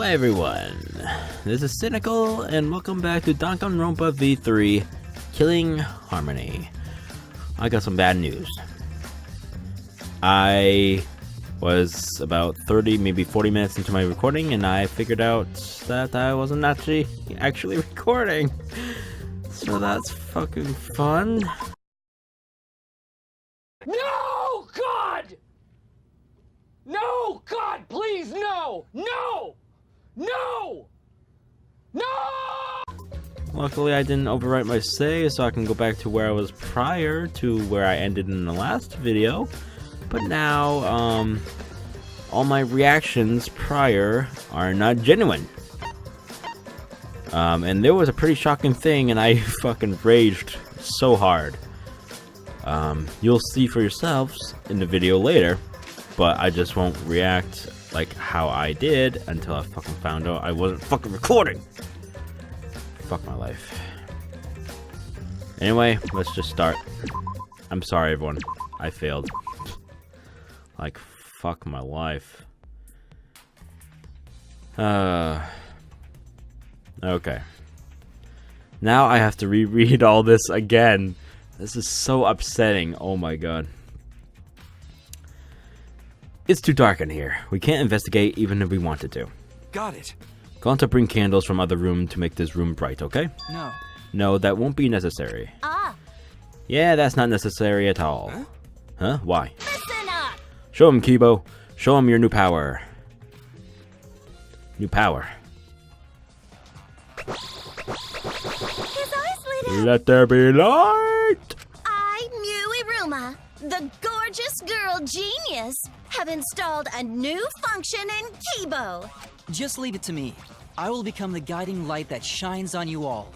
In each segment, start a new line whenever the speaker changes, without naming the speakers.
Hi everyone, this is Cynical and welcome back to Danganronpa V3 Killing Harmony. I got some bad news. I was about 30, maybe 40 minutes into my recording and I figured out that I wasn't actually recording. So that's fucking fun.
No, God! No, God, please, no! No! No! No!
Luckily I didn't overwrite my save so I can go back to where I was prior to where I ended in the last video. But now, all my reactions prior are not genuine. And there was a pretty shocking thing and I fucking raged so hard. You'll see for yourselves in the video later, but I just won't react like how I did until I fucking found out I wasn't fucking recording. Fuck my life. Anyway, let's just start. I'm sorry everyone, I failed. Like, fuck my life. Okay. Now I have to reread all this again. This is so upsetting. Oh my god. It's too dark in here. We can't investigate even if we wanted to.
Got it.
Go on to bring candles from other room to make this room bright, okay?
No.
No, that won't be necessary.
Ah.
Yeah, that's not necessary at all.
Huh?
Huh? Why?
Listen up.
Show him, Kibo. Show him your new power. New power.
His eyes lit up.
Let there be light!
I, Muiruma, the gorgeous girl genius, have installed a new function in Kibo.
Just leave it to me. I will become the guiding light that shines on you all.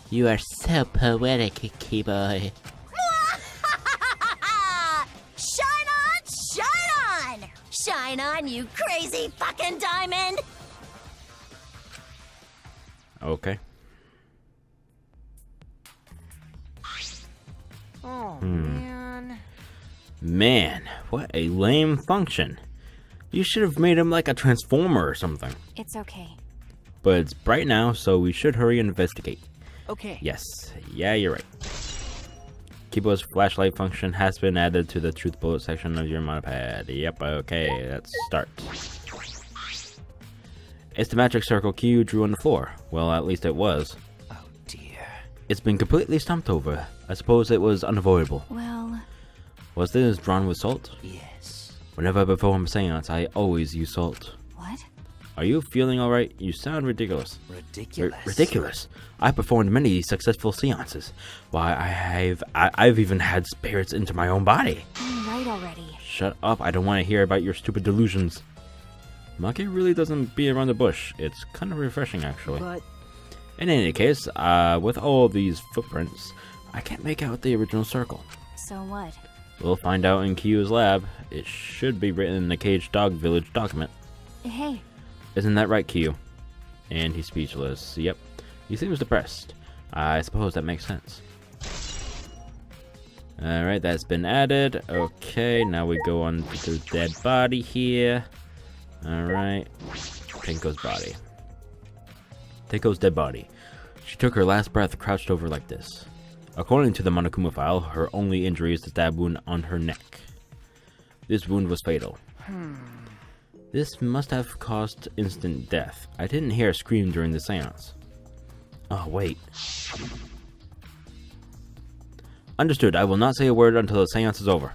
You are so poetic, Kibo.
Shine on, shine on! Shine on, you crazy fucking diamond!
Okay.
Oh, man.
Man, what a lame function. You should have made him like a transformer or something.
It's okay.
But it's bright now, so we should hurry and investigate.
Okay.
Yes. Yeah, you're right. Kibo's flashlight function has been added to the truth bullet section of your monopad. Yep, okay, let's start. It's the magic circle Kyu drew on the floor. Well, at least it was.
Oh dear.
It's been completely stomped over. I suppose it was unavoidable.
Well...
Was this drawn with salt?
Yes.
Whenever I perform a seance, I always use salt.
What?
Are you feeling alright? You sound ridiculous.
Ridiculous.
Ridiculous. I performed many successful seances. Why, I've even had spirits into my own body.
Right already.
Shut up, I don't want to hear about your stupid delusions. Maki really doesn't beat around the bush. It's kind of refreshing, actually.
But
In any case, with all these footprints, I can't make out the original circle.
So what?
We'll find out in Kyu's lab. It should be written in the Caged Dog Village document.
Hey.
Isn't that right, Kyu? And he's speechless. Yep. He seems depressed. I suppose that makes sense. Alright, that's been added. Okay, now we go on to the dead body here. Alright. Tenko's body. Tenko's dead body. She took her last breath crouched over like this. According to the Monokuma file, her only injury is the stab wound on her neck. This wound was fatal. This must have caused instant death. I didn't hear a scream during the seance. Oh, wait. Understood. I will not say a word until the seance is over.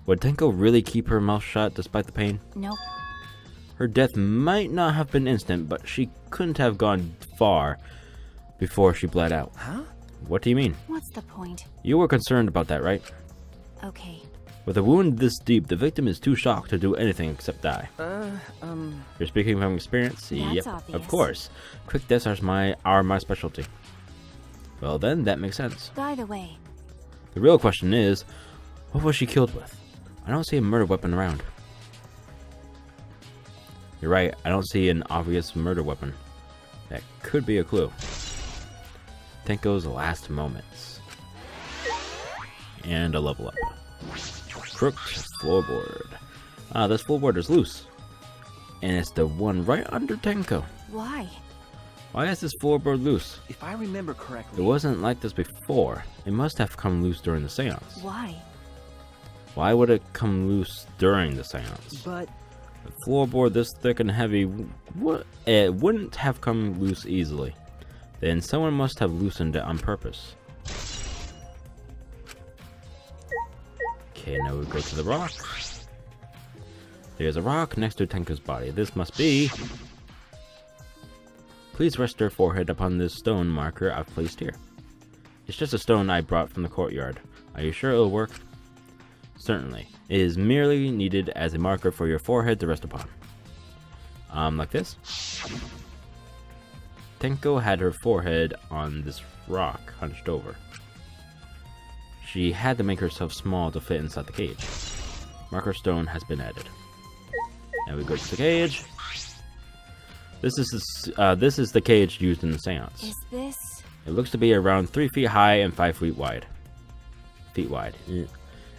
Would Tenko really keep her mouth shut despite the pain?
Nope.
Her death might not have been instant, but she couldn't have gone far before she bled out.
huh?
What do you mean?
What's the point?
You were concerned about that, right?
Okay.
With a wound this deep, the victim is too shocked to do anything except die. You're speaking from experience?
That's
Yep,
obvious.
of course. Quick deaths are my specialty. Well then, that makes sense.
By the way,
The real question is, what was she killed with? I don't see a murder weapon around. You're right, I don't see an obvious murder weapon. That could be a clue. Tenko's last moments. And a level up. Crooked floorboard. Ah, this floorboard is loose. And it's the one right under Tenko.
Why?
Why is this floorboard loose?
If I remember correctly...
It wasn't like this before. It must have come loose during the seance.
Why?
Why would it come loose during the seance?
But...
A floorboard this thick and heavy, it wouldn't have come loose easily. Then someone must have loosened it on purpose. Okay, now we go to the rock. There's a rock next to Tenko's body. This must be... Please rest your forehead upon this stone marker I've placed here. It's just a stone I brought from the courtyard. Are you sure it'll work? Certainly. It is merely needed as a marker for your forehead to rest upon. Like this. Tenko had her forehead on this rock, hunched over. She had to make herself small to fit inside the cage. Marker stone has been added. Now we go to the cage. This is the cage used in the seance.
Is this?
It looks to be around 3 feet high and 5 feet wide.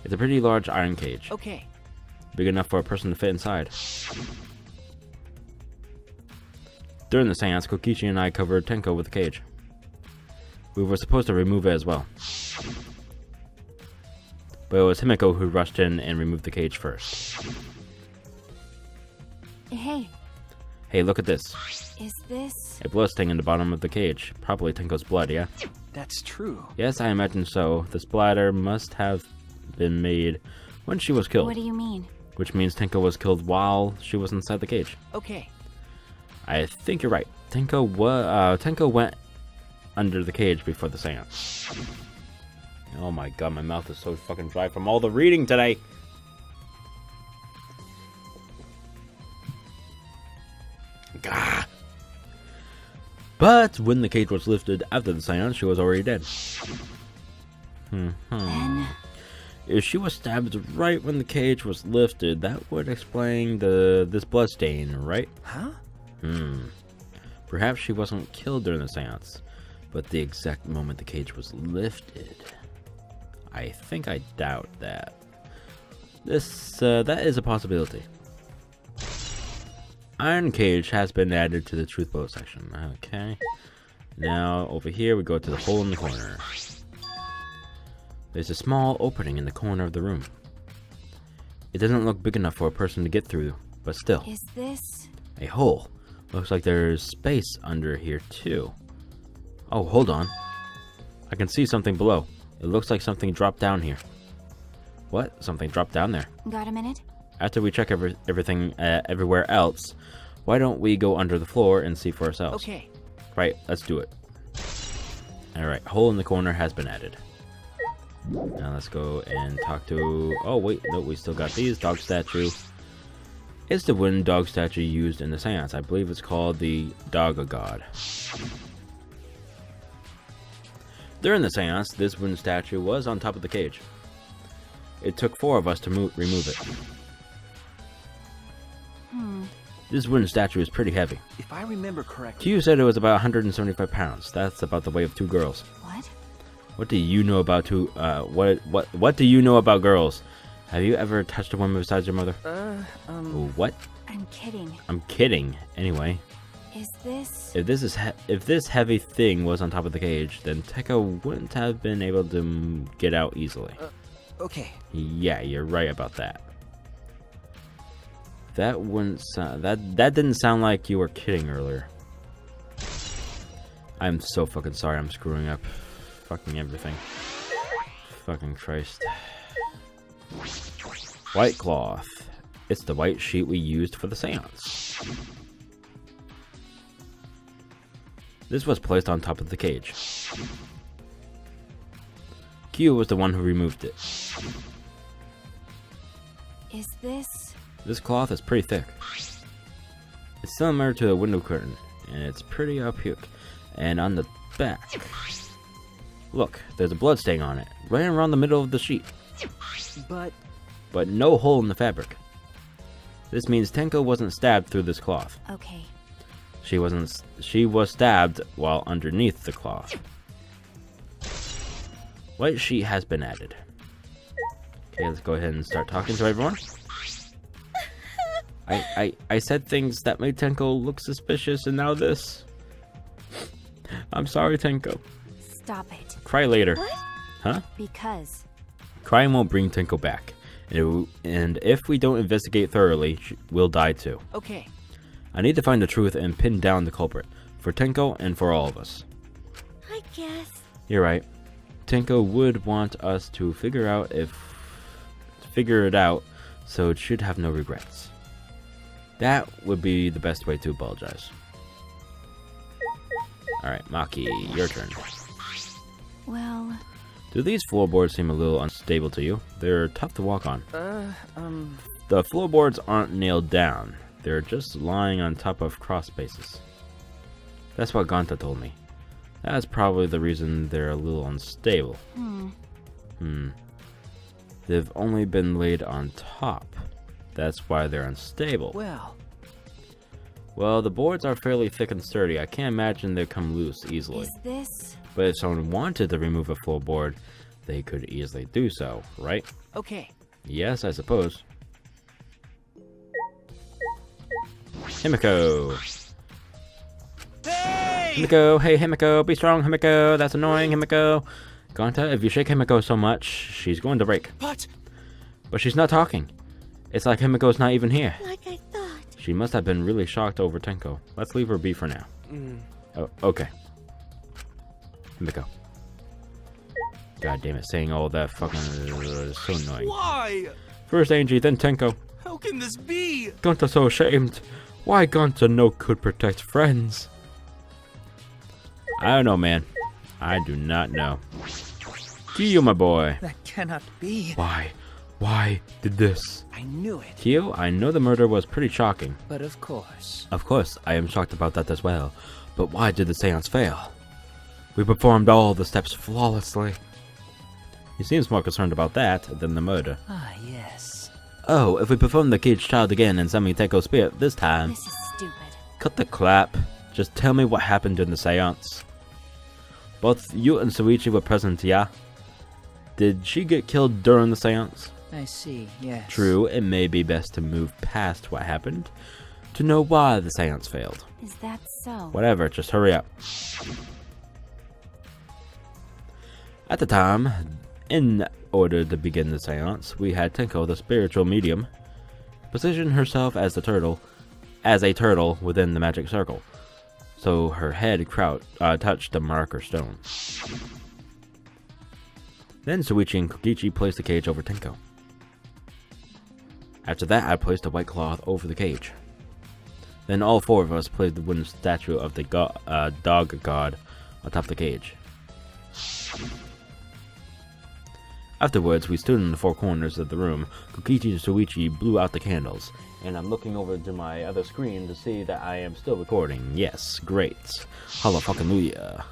It's a pretty large iron cage.
Okay.
Big enough for a person to fit inside. During the seance, Kokichi and I covered Tenko with the cage. We were supposed to remove it as well. But it was Himiko who rushed in and removed the cage first.
Hey.
Hey, look at this.
Is this?
A blood stain in the bottom of the cage. Probably Tenko's blood, yeah?
That's true.
Yes, I imagine so. The splatter must have been made when she was killed.
What do you mean?
Which means Tenko was killed while she was inside the cage.
Okay.
I think you're right. Tenko went under the cage before the seance. Oh my god, my mouth is so fucking dry from all the reading today. Gah. But when the cage was lifted after the seance, she was already dead.
Then...
If she was stabbed right when the cage was lifted, that would explain this blood stain, right?
Huh?
Perhaps she wasn't killed during the seance, but the exact moment the cage was lifted. I think I doubt that. That is a possibility. Iron cage has been added to the truth bullet section. Okay. Now over here we go to the hole in the corner. There's a small opening in the corner of the room. It doesn't look big enough for a person to get through, but still.
Is this?
A hole. Looks like there's space under here too. Oh, hold on. I can see something below. It looks like something dropped down here. What? Something dropped down there.
Got a minute?
After we check everything everywhere else, why don't we go under the floor and see for ourselves?
Okay.
Right, let's do it. Alright, hole in the corner has been added. Now let's go and talk to... Oh wait, no, we still got these. Dog statue. It's the wooden dog statue used in the seance. I believe it's called the Dog God. During the seance, this wooden statue was on top of the cage. It took 4 of us to remove it. This wooden statue is pretty heavy.
If I remember correctly...
Q said it was about 175 pounds. That's about the weight of 2 girls.
What?
What do you know about what do you know about girls? Have you ever touched a woman besides your mother? What?
I'm kidding.
I'm kidding. Anyway.
Is this?
If this heavy thing was on top of the cage, then Tenko wouldn't have been able to get out easily.
Okay.
Yeah, you're right about that. That wouldn't sound, that didn't sound like you were kidding earlier. I'm so fucking sorry. I'm screwing up fucking everything. Fucking Christ. White cloth. It's the white sheet we used for the seance. This was placed on top of the cage. Q was the one who removed it.
Is this?
This cloth is pretty thick. It's similar to a window curtain, and it's pretty up here. And on the back, look, there's a blood stain on it, right around the middle of the sheet. But no hole in the fabric. This means Tenko wasn't stabbed through this cloth.
Okay.
She was stabbed while underneath the cloth. White sheet has been added. Okay, let's go ahead and start talking to everyone. I said things that made Tenko look suspicious, and now this. I'm sorry, Tenko.
Stop it.
Cry later.
What?
Huh?
Because.
Crying won't bring Tenko back. And if we don't investigate thoroughly, we'll die too.
Okay.
I need to find the truth and pin down the culprit. For Tenko and for all of us.
I guess.
You're right. Tenko would want us to figure it out, so it should have no regrets. That would be the best way to apologize. Alright, Maki, your turn.
Well.
Do these floorboards seem a little unstable to you? They're tough to walk on. The floorboards aren't nailed down. They're just lying on top of cross spaces. That's what Gonta told me. That's probably the reason they're a little unstable. They've only been laid on top. That's why they're unstable. Well, the boards are fairly thick and sturdy. I can't imagine they'd come loose easily.
Is this?
But if someone wanted to remove a floorboard, they could easily do so, right?
Okay.
Yes, I suppose. Himiko!
Hey!
Himiko! Hey, Himiko! Be strong, Himiko! That's annoying, Himiko! Gonta, if you shake Himiko so much, she's going to break.
But
she's not talking. It's like Himiko's not even here.
Like I thought.
She must have been really shocked over Tenko. Let's leave her be for now. Oh, okay. Himiko. God damn it, saying all that fucking is so annoying.
why?
First Angie, then Tenko.
How can this be?
Gonta so ashamed. Why Gonta no could protect friends? I don't know, man. I do not know. Kyo, my boy.
That cannot be.
Why? Why did this?
I knew it.
Kyo, I know the murder was pretty shocking.
But of course.
Of course, I am shocked about that as well. But why did the seance fail? We performed all the steps flawlessly. He seems more concerned about that than the murder.
Ah, yes.
Oh, if we perform the caged child again and summon Tenko's spirit this time...
This is stupid.
Cut the clap. Just tell me what happened during the seance. Both you and Suichi were present, yeah? Did she get killed during the seance?
I see, yes.
True, it may be best to move past what happened to know why the seance failed.
Is that so?
Whatever, just hurry up. At the time, in order to begin the seance, we had Tenko, the spiritual medium, position herself as a turtle within the magic circle, so her head touched the marker stone. Then Suichi and Kokichi placed the cage over Tenko. After that, I placed a white cloth over the cage. Then all four of us placed the wooden statue of the dog god atop the cage. Afterwards, we stood in the four corners of the room. Kokichi and Suichi blew out the candles, and I'm looking over to my other screen to see that I am still recording. Yes, great. Hallelujah.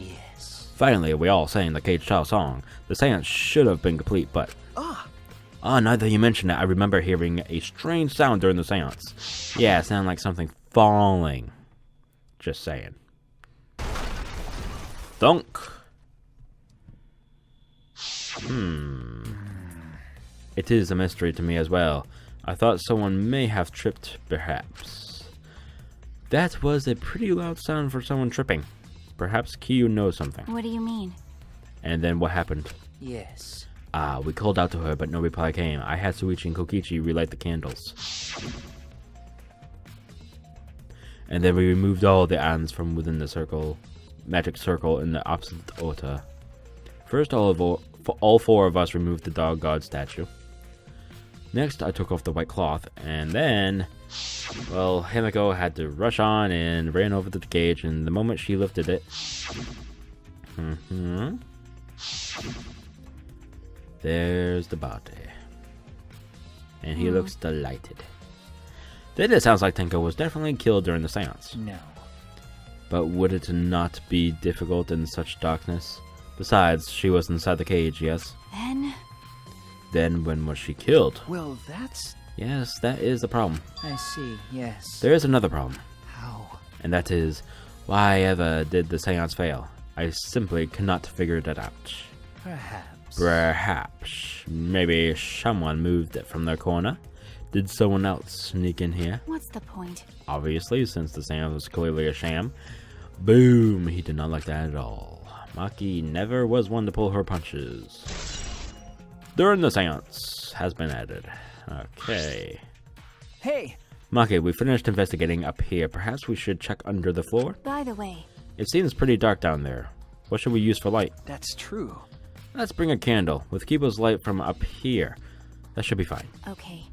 Yes.
Finally, we all sang the cage child song. The seance should have been complete, but... now that you mention it, I remember hearing a strange sound during the seance. Yeah, it sounded like something falling. Just saying. Thunk. It is a mystery to me as well. I thought someone may have tripped, perhaps. That was a pretty loud sound for someone tripping. Perhaps Kyu knows something.
What do you mean?
And then what happened?
Yes.
We called out to her, but no reply came. I had Suichi and Kokichi relight the candles. And then we removed all the items from within the magic circle in the opposite order. First, all four of us removed the dog god statue. Next, I took off the white cloth, and then, well, Himiko had to rush on and ran over to the cage, and the moment she lifted it, there's the body. And he looks delighted. Then it sounds like Tenko was definitely killed during the seance.
No.
But would it not be difficult in such darkness? Besides, she was inside the cage, yes? Then when was she killed?
Well, that's...
Yes, that is the problem.
I see, yes.
There is another problem.
How?
And that is, why ever did the seance fail? I simply cannot figure that out.
Perhaps.
Perhaps. Maybe someone moved it from their corner, Did someone else sneak in here?
What's the point?
Obviously, since the seance was clearly a sham. Boom! He did not like that at all. Maki never was one to pull her punches. During the seance has been added. Okay.
Hey!
Maki, we finished investigating up here. Perhaps we should check under the floor?
By the way,
It seems pretty dark down there. What should we use for light?
That's true.
Let's bring a candle with Kibo's light from up here. That should be fine.
okay.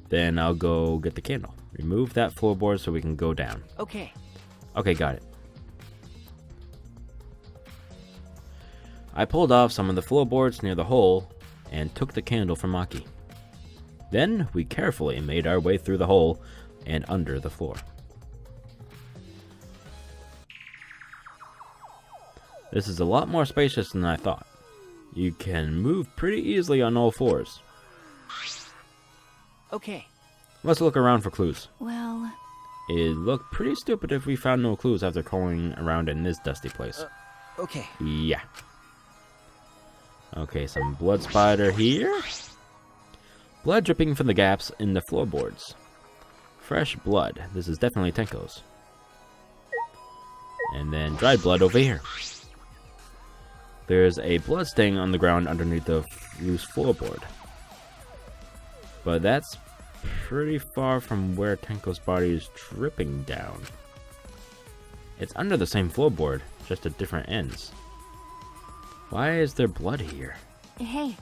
Then I'll go get the candle. Remove that floorboard so we can go down.
Okay.
Okay, got it. I pulled off some of the floorboards near the hole and took the candle from Maki. Then we carefully made our way through the hole and under the floor. This is a lot more spacious than I thought. You can move pretty easily on all fours.
Okay.
Let's look around for clues.
Well,
It'd look pretty stupid if we found no clues after going around in this dusty place.
Okay.
Yeah. Okay, some blood spider here. Blood dripping from the gaps in the floorboards. Fresh blood. This is definitely Tenko's. And then dried blood over here. There's a blood stain on the ground underneath the loose floorboard. But that's pretty far from where Tenko's body is dripping down. It's under the same floorboard, just at different ends. Why is there blood here?
hey,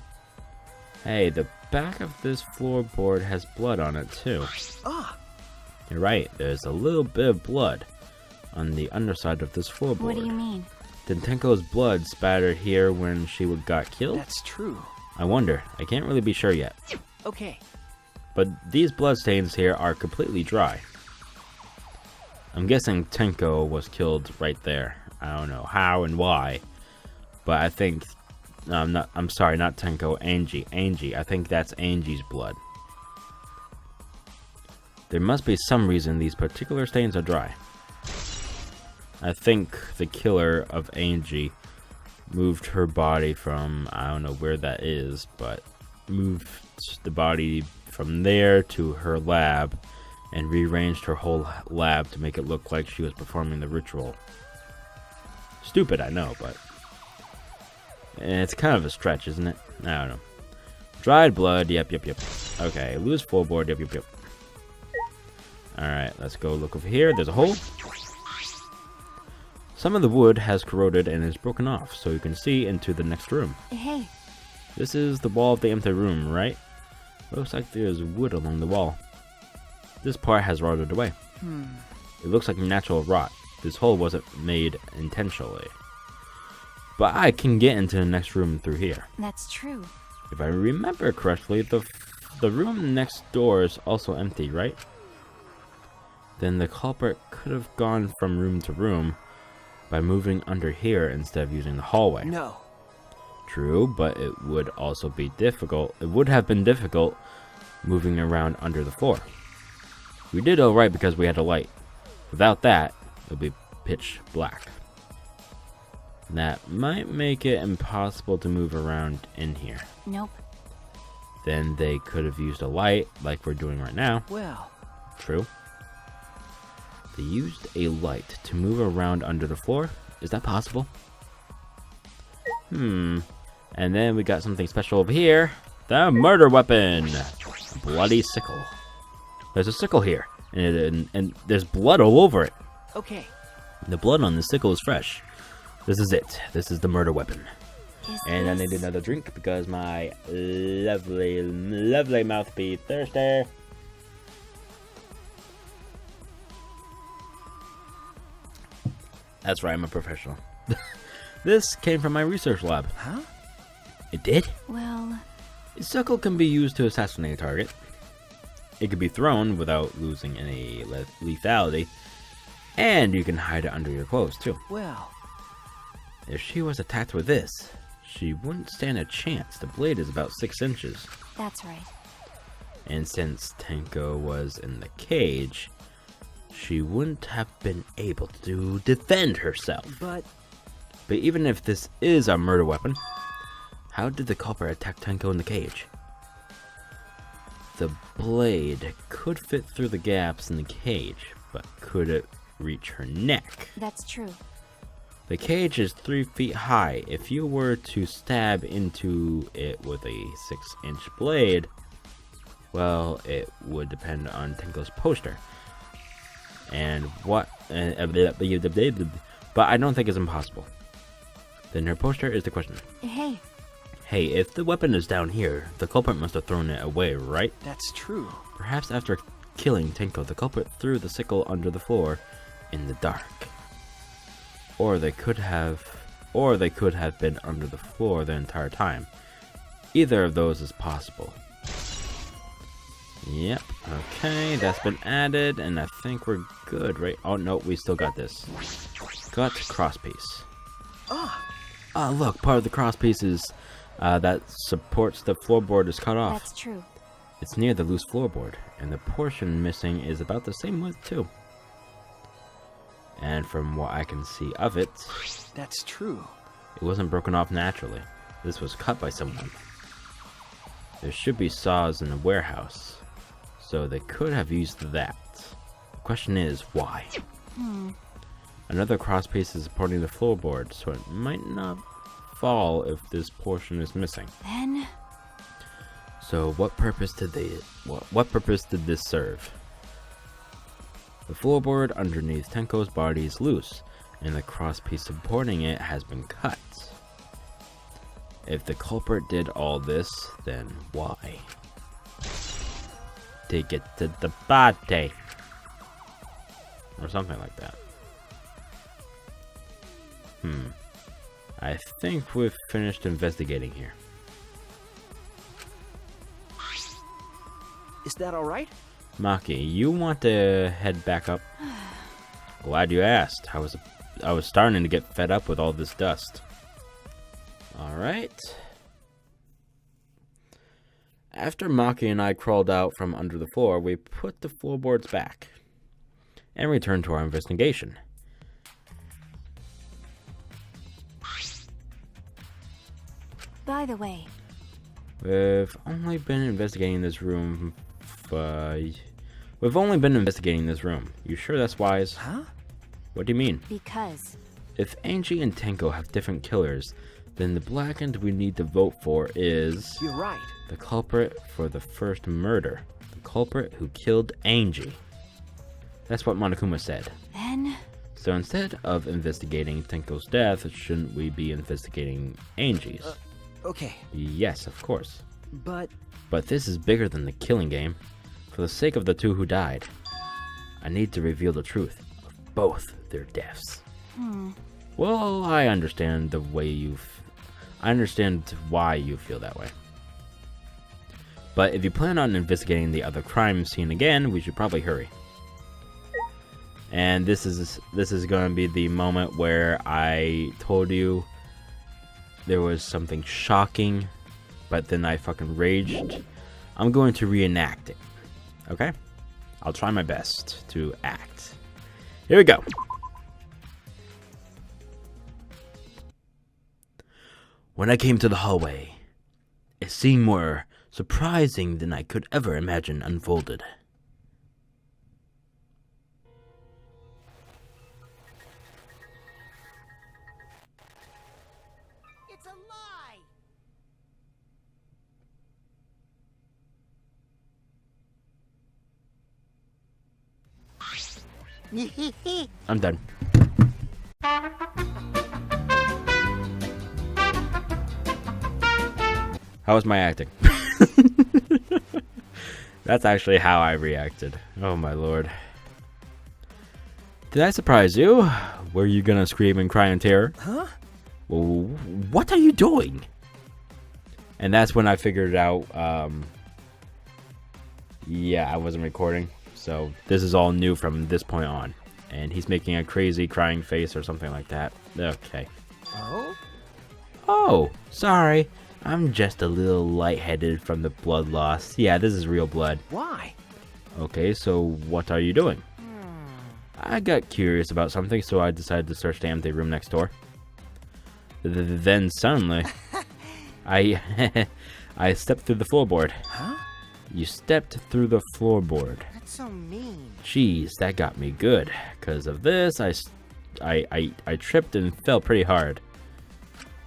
Hey, the back of this floorboard has blood on it too.
Ah!
You're right, there's a little bit of blood on the underside of this floorboard.
what do you mean?
Did Tenko's blood spatter here when she got killed?
That's true.
I wonder. I can't really be sure yet.
Okay.
But these bloodstains here are completely dry. I'm guessing Tenko was killed right there. I don't know how and why. But I think... I'm sorry, not Tenko. Angie. I think that's Angie's blood. There must be some reason these particular stains are dry. I think the killer of Angie moved her body from... I don't know where that is, but moved the body from there to her lab and rearranged her whole lab to make it look like she was performing the ritual. Stupid, I know, but it's kind of a stretch, isn't it? I don't know. Dried blood, yep. Okay, loose floorboard, yep. Alright, let's go look over here. There's a hole. Some of the wood has corroded and is broken off, so you can see into the next room.
Hey,
This is the wall of the empty room, right? Looks like there's wood along the wall. This part has rotted away. It looks like natural rot. This hole wasn't made intentionally. But I can get into the next room through here.
that's true.
If I remember correctly, the room next door is also empty, right? Then the culprit could have gone from room to room by moving under here instead of using the hallway.
No.
True, but it would also be difficult. It would have been difficult moving around under the floor. We did alright because we had a light. Without that, it would be pitch black. That might make it impossible to move around in here.
Nope.
Then they could have used a light like we're doing right now.
Well.
True. They used a light to move around under the floor. Is that possible? And then we got something special over here. The murder weapon. Bloody sickle. There's a sickle here. And there's blood all over it.
Okay.
The blood on the sickle is fresh. This is it. This is the murder weapon. And I need another drink because my lovely mouth be thirsty. That's right, I'm a professional. This came from my research lab.
Huh?
It did?
Well,
A sickle can be used to assassinate a target. It can be thrown without losing any lethality. And you can hide it under your clothes, too.
Well.
If she was attacked with this, she wouldn't stand a chance. The blade is about 6 inches.
that's right.
And since Tenko was in the cage, she wouldn't have been able to defend herself.
But
even if this is a murder weapon, how did the culprit attack Tenko in the cage? The blade could fit through the gaps in the cage, but could it reach her neck?
That's true.
The cage is 3 feet high. If you were to stab into it with a 6-inch blade, well, it would depend on Tenko's poster. And what... but I don't think it's impossible. Then her poster is the question.
Hey,
Hey, if the weapon is down here, the culprit must have thrown it away, right?
That's true.
Perhaps after killing Tenko, the culprit threw the sickle under the floor in the dark. Or they could have been under the floor the entire time. Either of those is possible. Yep, okay, that's been added, and I think we're good, right? Oh no, we still got this. Got crosspiece. Ah, look, part of the crosspiece is that supports the floorboard is cut off.
that's true.
It's near the loose floorboard, and the portion missing is about the same width too. And from what I can see of it,
That's true.
it wasn't broken off naturally. This was cut by someone. There should be saws in the warehouse, so they could have used that. The question is, why? Another crosspiece is supporting the floorboard, so it might not fall if this portion is missing.
Then,
So what purpose did this serve? The floorboard underneath Tenko's body is loose, and the crosspiece supporting it has been cut. If the culprit did all this, then why? To get to the body. Or something like that. I think we've finished investigating here.
Is that alright?
Maki, you want to head back up? Glad you asked. I was starting to get fed up with all this dust. Alright. After Maki and I crawled out from under the floor, we put the floorboards back and returned to our investigation.
by the way,
We've only been investigating this room. We've only been investigating this room. You sure that's wise?
Huh?
What do you mean?
because
If Angie and Tenko have different killers, then the blackened we need to vote for is
You're right.
the culprit for the first murder. The culprit who killed Angie. That's what Monokuma said.
then
So instead of investigating Tenko's death, shouldn't we be investigating Angie's?
Okay,
Yes, of course.
but
But this is bigger than the killing game. For the sake of the two who died, I need to reveal the truth of both their deaths. Well, I understand I understand why you feel that way. But if you plan on investigating the other crime scene again, we should probably hurry. And this is going to be the moment where I told you there was something shocking, but then I fucking raged. I'm going to reenact it. Okay? I'll try my best to act. Here we go. When I came to the hallway, it seemed more surprising than I could ever imagine unfolded.
It's a lie!
I'm done. How was my acting? That's actually how I reacted. Oh my lord. Did I surprise you? Were you gonna scream and cry in terror?
huh?
Well, what are you doing? And that's when I figured out, yeah, I wasn't recording. So this is all new from this point on. And he's making a crazy crying face or something like that. Okay.
Oh?
Oh, sorry. I'm just a little lightheaded from the blood loss. Yeah, this is real blood.
Why?
Okay, so what are you doing? I got curious about something, so I decided to search the empty room next door. Then suddenly, I stepped through the floorboard.
Huh?
You stepped through the floorboard.
That's so mean.
Jeez, that got me good. Because of this, I tripped and fell pretty hard.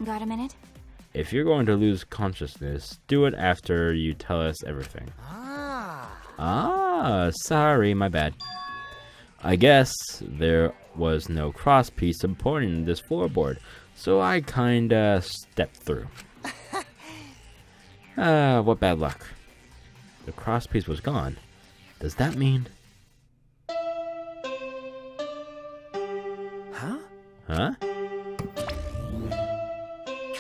Got a minute?
If you're going to lose consciousness, do it after you tell us everything. Sorry, my bad. I guess there was no cross piece supporting this floorboard, so I kinda stepped through. What bad luck. The cross piece was gone. Does that mean... Huh?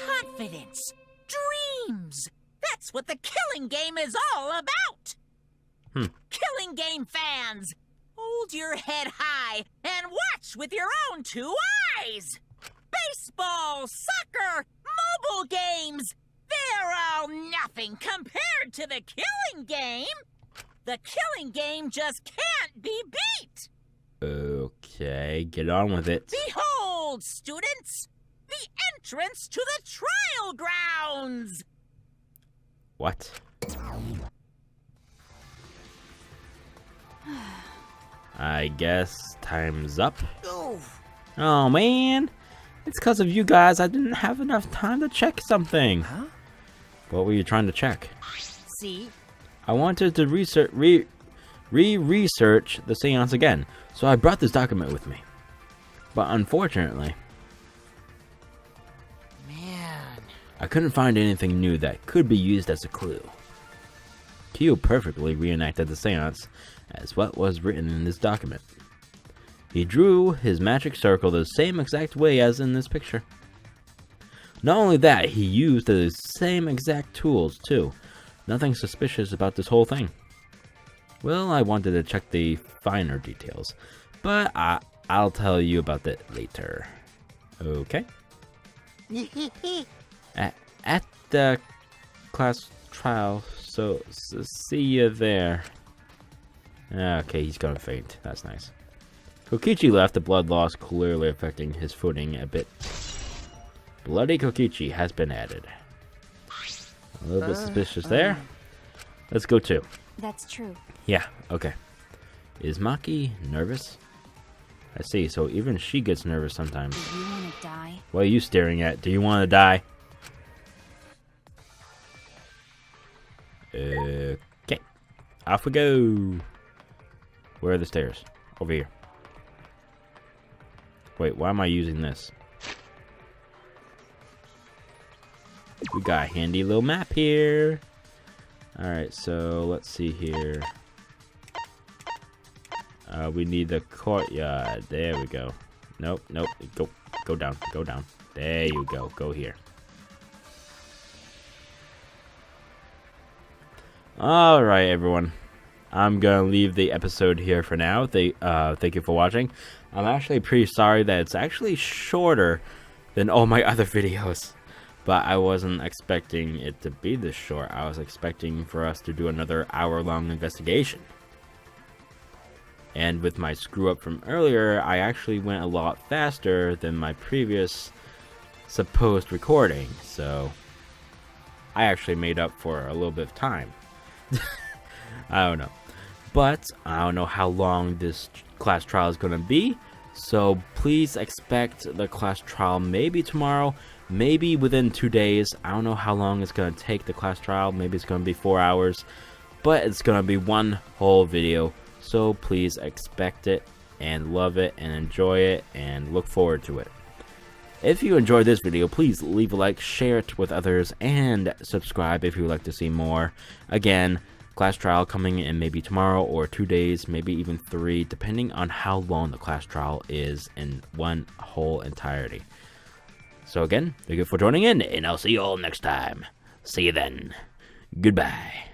Confidence. Dreams. That's what the killing game is all about. Killing game fans, hold your head high and watch with your own two eyes. Baseball, soccer, mobile games, they're all nothing compared to the killing game. The killing game just can't be beat.
Okay, get on with it.
Behold, students, the entrance to the trial grounds.
What? I guess time's up. Oh man, it's because of you guys I didn't have enough time to check something.
Huh?
What were you trying to check?
See?
I wanted to research the seance again, so I brought this document with me. But unfortunately,
Man.
I couldn't find anything new that could be used as a clue. Kyo perfectly reenacted the seance as what was written in this document. He drew his magic circle the same exact way as in this picture. Not only that, he used the same exact tools too. Nothing suspicious about this whole thing. Well, I wanted to check the finer details, but I'll tell you about that later. Okay? At the class trial, so see you there. Okay, he's gonna faint. That's nice. Kokichi left, the blood loss clearly affecting his footing a bit. Bloody Kokichi has been added. A little bit suspicious there. Let's go too.
That's true.
Yeah, okay. Is Maki nervous? I see, so even she gets nervous sometimes.
Do you want to die?
What are you staring at? Do you want to die? Okay. Off we go. Where are the stairs? Over here. Wait, why am I using this? We got a handy little map here. Alright, so let's see here. We need the courtyard. There we go. Nope. Go down. There you go. Go here. Alright, everyone. I'm gonna leave the episode here for now. Thank you for watching. I'm actually pretty sorry that it's actually shorter than all my other videos. But I wasn't expecting it to be this short. I was expecting for us to do another hour-long investigation. And with my screw-up from earlier, I actually went a lot faster than my previous supposed recording. So I actually made up for a little bit of time. I don't know. But I don't know how long this class trial is going to be. So please expect the class trial maybe tomorrow, maybe within 2 days. I don't know how long it's going to take, the class trial. Maybe it's going to be 4 hours. But it's going to be one whole video. So please expect it and love it and enjoy it and look forward to it. If you enjoyed this video, please leave a like, share it with others, and subscribe if you would like to see more. Again, class trial coming in maybe tomorrow or 2 days, maybe even 3, depending on how long the class trial is in one whole entirety. So again, thank you for joining in, and I'll see you all next time. See you then. Goodbye.